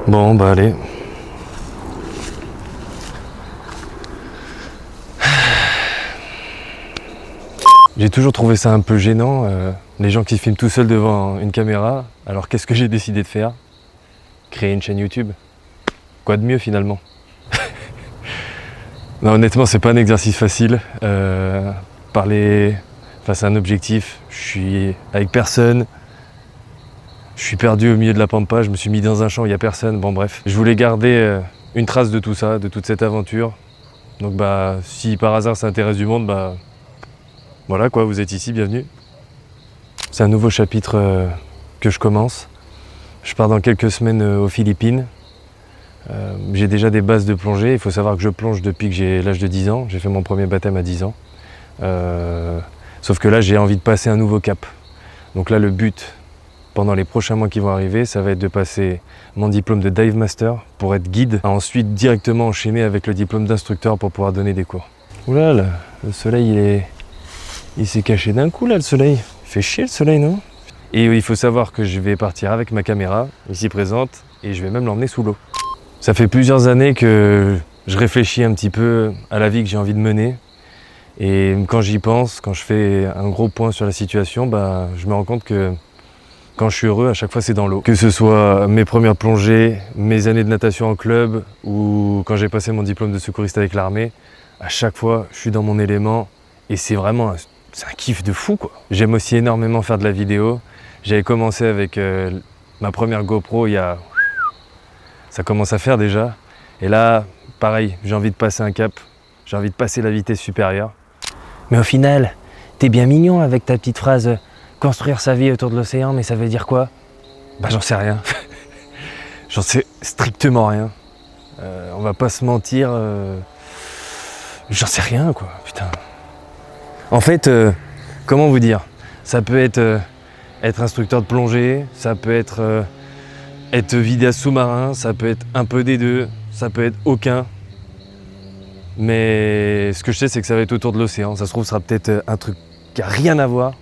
Bon bah allez. J'ai toujours trouvé ça un peu gênant, les gens qui se filment tout seuls devant une caméra. Alors qu'est-ce que j'ai décidé de faire? Créer une chaîne YouTube. Quoi de mieux finalement? Non, honnêtement, c'est pas un exercice facile. Parler face à un objectif, je suis avec personne. Je suis perdu au milieu de la pampa, je me suis mis dans un champ, il n'y a personne. Bon bref, je voulais garder une trace de tout ça, de toute cette aventure. Donc bah, si par hasard ça intéresse du monde, bah voilà quoi, vous êtes ici, bienvenue. C'est un nouveau chapitre que je commence. Je pars dans quelques semaines aux Philippines. J'ai déjà des bases de plongée. Il faut savoir que je plonge depuis que j'ai l'âge de 10 ans. J'ai fait mon premier baptême à 10 ans. Sauf que là, j'ai envie de passer un nouveau cap. Donc là, le but, pendant les prochains mois qui vont arriver, ça va être de passer mon diplôme de Dive Master pour être guide. Ensuite, directement enchaîner avec le diplôme d'instructeur pour pouvoir donner des cours. Oula, là, le soleil, il s'est caché d'un coup, là, le soleil. Il fait chier, le soleil, non? Et il faut savoir que je vais partir avec ma caméra, ici présente, et je vais même l'emmener sous l'eau. Ça fait plusieurs années que je réfléchis un petit peu à la vie que j'ai envie de mener. Et quand j'y pense, quand je fais un gros point sur la situation, bah, je me rends compte que quand je suis heureux, à chaque fois c'est dans l'eau. Que ce soit mes premières plongées, mes années de natation en club, ou quand j'ai passé mon diplôme de secouriste avec l'armée, à chaque fois je suis dans mon élément et c'est vraiment c'est un kiff de fou quoi. J'aime aussi énormément faire de la vidéo. J'avais commencé avec ma première GoPro ça commence à faire déjà. Et là, pareil, j'ai envie de passer un cap, j'ai envie de passer la vitesse supérieure. Mais au final, t'es bien mignon avec ta petite phrase « construire sa vie autour de l'océan », mais ça veut dire quoi? Bah j'en sais rien. J'en sais strictement rien. On va pas se mentir, j'en sais rien quoi, putain. En fait, comment vous dire? Ça peut être instructeur de plongée, ça peut être vidéaste sous-marin, ça peut être un peu des deux, ça peut être aucun. Mais ce que je sais, c'est que ça va être autour de l'océan. Ça se trouve, ce sera peut-être un truc qui n'a rien à voir.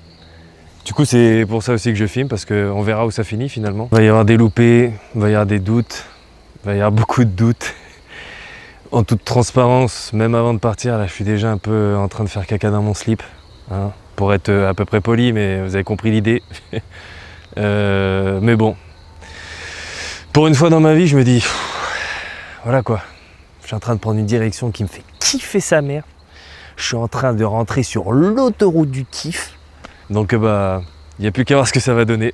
Du coup, c'est pour ça aussi que je filme, parce qu'on verra où ça finit finalement. Il va y avoir des loupés, il va y avoir des doutes, il va y avoir beaucoup de doutes. En toute transparence, même avant de partir, là, je suis déjà un peu en train de faire caca dans mon slip. Hein, pour être à peu près poli, mais vous avez compris l'idée. Mais bon. Pour une fois dans ma vie, je me dis, voilà quoi. Je suis en train de prendre une direction qui me fait kiffer sa mère. Je suis en train de rentrer sur l'autoroute du kiff. Donc bah, il n'y a plus qu'à voir ce que ça va donner.